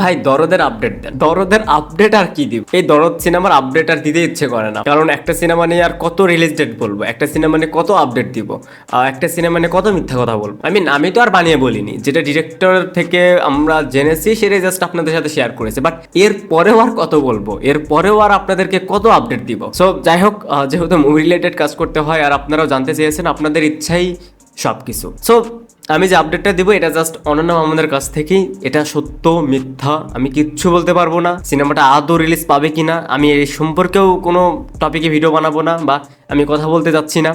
ভাই দরদের আপডেট দেন, দরদের আপডেট আর কি দিব? এই দরদ সিনেমার আপডেট আর দিতে ইচ্ছে করে না, কারণ একটা সিনেমা নিয়ে আর কত রিলিজ ডেট বলবো, একটা সিনেমা নিয়ে কত আপডেট দিব, একটা সিনেমা নিয়ে কত মিথ্যা কথা বলবো। আমি তো আর বানিয়ে বলিনি, যেটা ডিরেক্টর থেকে আমরা জেনেছি সেটাই জাস্ট আপনাদের সাথে শেয়ার করেছে, বাট এর পরেও আর কত বলবো, এর পরেও আর আপনাদেরকে কত আপডেট দিব। সো যাই হোক, যেহেতু মুভি রিলেটেড কাজ করতে হয় আর আপনারাও জানতে চেয়েছেন, আপনাদের ইচ্ছাই সবকিছু। সো আমি যে আপডেটটা দিব এটা জাস্ট অনন্য মামুনের কাছ থেকেই, এটা সত্য মিথ্যা আমি কিচ্ছু বলতে পারবো না। সিনেমাটা আদৌ রিলিজ পাবে কিনা আমি এই সম্পর্কেও কোনো টপিকে ভিডিও বানাবো না, বা আমি কথা বলতে যাচ্ছি না।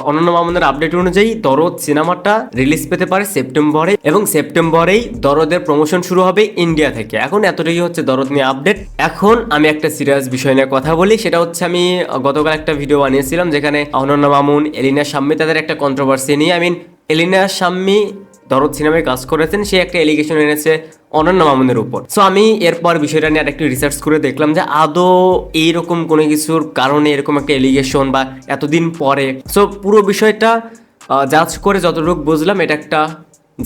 অনন্য মামুনের আপডেট অনুযায়ী দরদ সিনেমাটা রিলিজ পেতে পারে সেপ্টেম্বরে, এবং সেপ্টেম্বরেই দরদের প্রমোশন শুরু হবে ইন্ডিয়া থেকে। এখন এতটাই হচ্ছে দরদ নিয়ে আপডেট। এখন আমি একটা সিরিয়াস বিষয় নিয়ে কথা বলি, সেটা হচ্ছে আমি গতকাল একটা ভিডিও বানিয়েছিলাম যেখানে অনন্য মামুন, এলিনা শাম্মী তাদের একটা কন্ট্রোভার্সি নিয়ে, এলিনা শাম্মী দরদ সিনেমায় কাজ করেছেন, সে একটা এলিগেশন এনেছে অনন্য মামুনের উপর। সো আমি এরপর বিষয়টা নিয়ে আরেকটু রিসার্চ করে দেখলাম যে আদৌ এইরকম কোনো কিছুর কারণে এরকম একটা এলিগেশন বা এতদিন পরে। সো পুরো বিষয়টা জাজ করে যতটুকু বুঝলাম, এটা একটা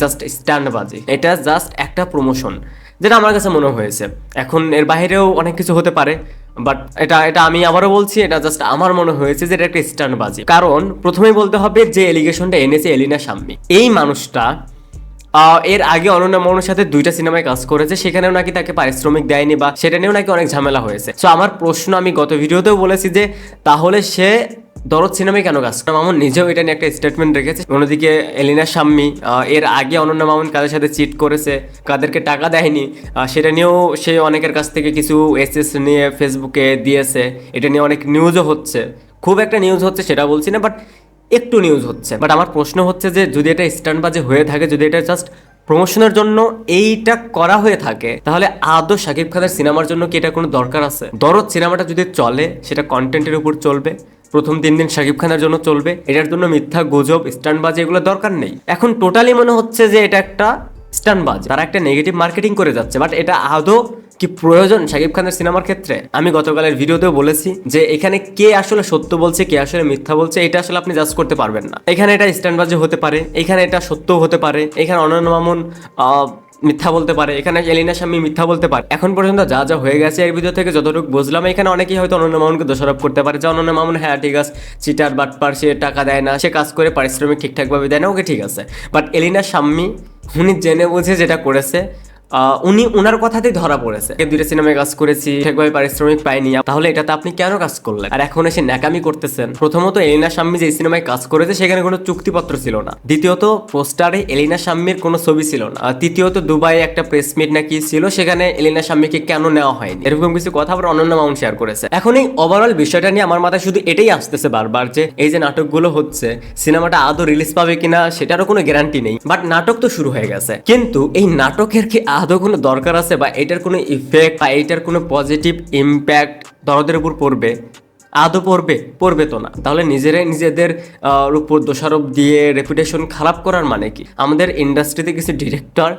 জাস্ট স্ট্যান্ডবাজি, এটা জাস্ট একটা প্রমোশন, যেটা আমার কাছে মনে হয়েছে। এখন এর বাইরেও অনেক কিছু হতে পারে, বাট এটা এটা আমি আবারও বলছি, এটা জাস্ট আমার মনে হয়েছে যে এটা একটা স্ট্যান্ডবাজি। কারণ প্রথমেই বলতে হবে যে এলিগেশনটা এনেছে এলিনা শাম্মী, এই মানুষটা এর আগে অনন্য মামুনের সাথে 2টা সিনেমায় কাজ করেছে, সেখানেও নাকি তাকে পারিশ্রমিক দেয়নি, বা সেটা নিয়েও নাকি অনেক ঝামেলা হয়েছে। সো আমার প্রশ্ন, আমি গত ভিডিওতেও বলেছি যে তাহলে সে দরদ সিনেমায় কেন কাজ করে? মামুন নিজেও এটা নিয়ে একটা স্টেটমেন্ট রেখেছে। অন্যদিকে এলিনা শাম্মী এর আগে অনন্য মামুন কাদের সাথে চিট করেছে, কাদেরকে টাকা দেয়নি, সেটা নিয়েও সে অনেকের কাছ থেকে কিছু এসএস নিয়ে ফেসবুকে দিয়েছে। এটা নিয়ে অনেক নিউজও হচ্ছে, খুব একটা নিউজ হচ্ছে সেটা বলছি না, বাট একটু নিউজ হচ্ছে। বাট আমার প্রশ্ন হচ্ছে যে যদি এটা স্ট্যান্ডবাজি হয়ে থাকে, যদি এটা জাস্ট প্রমোশনের জন্য এইটা করা হয়ে থাকে, তাহলে আদৌ শাকিব খানের সিনেমার জন্য কি এটা কোনো দরকার আছে? দরদ সিনেমাটা যদি চলে সেটা কন্টেন্টের উপর চলবে, প্রথম 3 দিন শাকিব খানের জন্য চলবে, এটার জন্য মিথ্যা গুজব স্ট্যান্ডবাজি এগুলো দরকার নেই। এখন টোটালি মনে হচ্ছে যে এটা একটা স্ট্যান্ডবাজি, তারা একটা নেগেটিভ মার্কেটিং করে যাচ্ছে, বাট এটা আদৌ কি প্রয়োজন শাকিব খানের সিনেমার ক্ষেত্রে? আমি গতকালের ভিডিওতেও বলেছি যে এখানে কে আসলে সত্য বলছে, কে আসলে মিথ্যা বলছে, এটা আসলে আপনি জাজ করতে পারবেন না। এখানে এটা স্ট্যান্ডবাজি হতে পারে, এখানে এটা সত্যও হতে পারে, এখানে অনন্য মামুন মিথ্যা বলতে পারে, এখানে এলিনা শাম্মী মিথ্যা বলতে পারে। এখন পর্যন্ত যা যা হয়ে গেছে এর ভিডিও থেকে যতটুকু বুঝলাম, এখানে অনেকেই হয়তো অনন্য মামুনকে দোষারোপ করতে পারে যে অনন্য মামুন হ্যাঁ ঠিক আছে, চিটার বাটপার, সে টাকা দেয় না, সে কাজ করে পারিশ্রমিক ঠিকঠাকভাবে দেয় না, ওকে ঠিক আছে। বাট এলিনা শাম্মী উনি জেনে বুঝে যেটা করেছে, উনি ওনার কথাতেই ধরা পড়েছে। 2টা সিনেমায় কাজ করেছি, ঠিকভাবে পারিশ্রমিক পাইনি, তাহলে এটাতে আপনি কেন কাজ করলেন? আর এখন এসে ন্যাকামি করতেছেন। প্রথমত এলিনা শাম্মী যে সিনেমায় কাজ করেছে সেখানে কোনো চুক্তিপত্র ছিল না। দ্বিতীয়ত পোস্টারে এলিনা শাম্মীর কোনো ছবি ছিল না। তৃতীয়ত দুবাই একটা প্রেস মিট নাকি ছিল, সেখানে এলিনা শাম্মীকে কেন নেওয়া হয়নি, এরকম কিছু কথা আবার অনন্য মামুন শেয়ার করেছে। এখন এই ওভারঅল বিষয়টা নিয়ে আমার মাথায় শুধু এটাই আসতেছে বারবার, যে এই যে নাটকগুলো হচ্ছে, সিনেমাটা আদৌ রিলিজ পাবে কিনা সেটারও কোনো গ্যারান্টি নেই, বাট নাটক তো শুরু হয়ে গেছে। কিন্তু এই নাটকের কি আদৌ কোনো দরকার আছে, বা এটার কোনো ইফেক্ট বা এটার কোনো পজিটিভ ইম্প্যাক্ট দরদের উপর পড়বে? আদৌ পড়বে তো না। তাহলে নিজেদের উপর দোষারোপ দিয়ে রেপুটেশন খারাপ করার মানে কি? আমাদের ইন্ডাস্ট্রিতে কিছু ডিরেক্টর,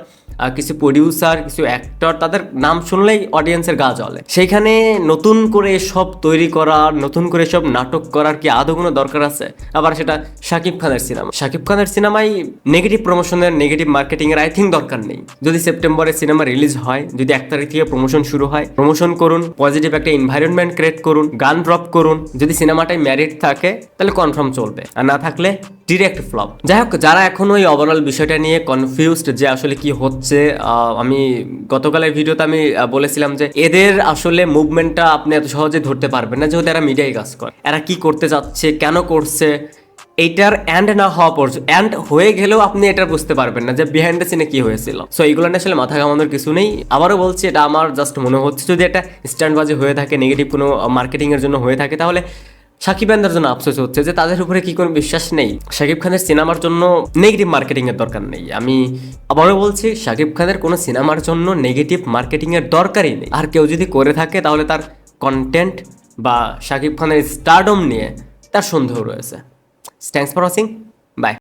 কিছু প্রডিউসার, কিছু অ্যাক্টর, তাদের নাম শুনলেই অডিয়েন্সের গা জ্বলে। সেইখানে নতুন করে সব তৈরি করার, নতুন করে সব নাটক করার কি আদৌ কোনো দরকার আছে? আবার সেটা শাকিব খানের সিনেমা, শাকিব খানের সিনেমায় নেগেটিভ প্রমোশনের, নেগেটিভ মার্কেটিংয়ের আই থিঙ্ক দরকার নেই। যদি সেপ্টেম্বরে সিনেমা রিলিজ হয়, যদি 1 তারিখ থেকে প্রমোশন শুরু হয়, প্রমোশন করুন, পজিটিভ একটা এনভায়রনমেন্ট ক্রিয়েট করুন, গান ড্রপ করুন। যদি সিনেমাটায় ম্যারিট থাকে তাহলে কনফার্ম চলবে, আর না থাকলে ডিরেক্ট ফ্লপ। যাই হোক, যারা এখন ওই ওভারঅল বিষয়টা নিয়ে কনফিউজড যে আসলে কি হচ্ছে, আমি গতকালের ভিডিওতে আমি বলেছিলাম যে এদের আসলে মুভমেন্টটা আপনি এত সহজে ধরতে পারবেন না, যেহেতু এরা মিডিয়ায় কাজ করে। এরা কি করতে যাচ্ছে, কেন করছে, এইটার এন্ড না হওয়া পর্যন্ত, এন্ড হয়ে গেলেও আপনি এটা বুঝতে পারবেন না যে বিহাইন্ড দ্য সিনে কি হয়েছিল। সো এইগুলো নিয়ে আসলে মাথা ঘামানোর কিছু নেই। আবারও বলছি, এটা আমার জাস্ট মনে হচ্ছে, যদি এটা স্ট্যান্ডবাজি হয়ে থাকে, নেগেটিভ কোনো মার্কেটিং এর জন্য হয়ে থাকে, তাহলে শাকিব খানের জন্য আফসোস হচ্ছে যে তাদের উপরে কি কোনো বিশ্বাস নেই। শাকিব খানের সিনেমার জন্য নেগেটিভ মার্কেটিং এর দরকার নেই। আমি আবারও বলছি, শাকিব খানের কোনো সিনেমার জন্য নেগেটিভ মার্কেটিং এর দরকারই নেই। আর কেউ যদি করে থাকে তাহলে তার কন্টেন্ট বা শাকিব খানের স্টারডম নিয়ে তার সন্দেহ রয়েছে। Thanks for watching, by.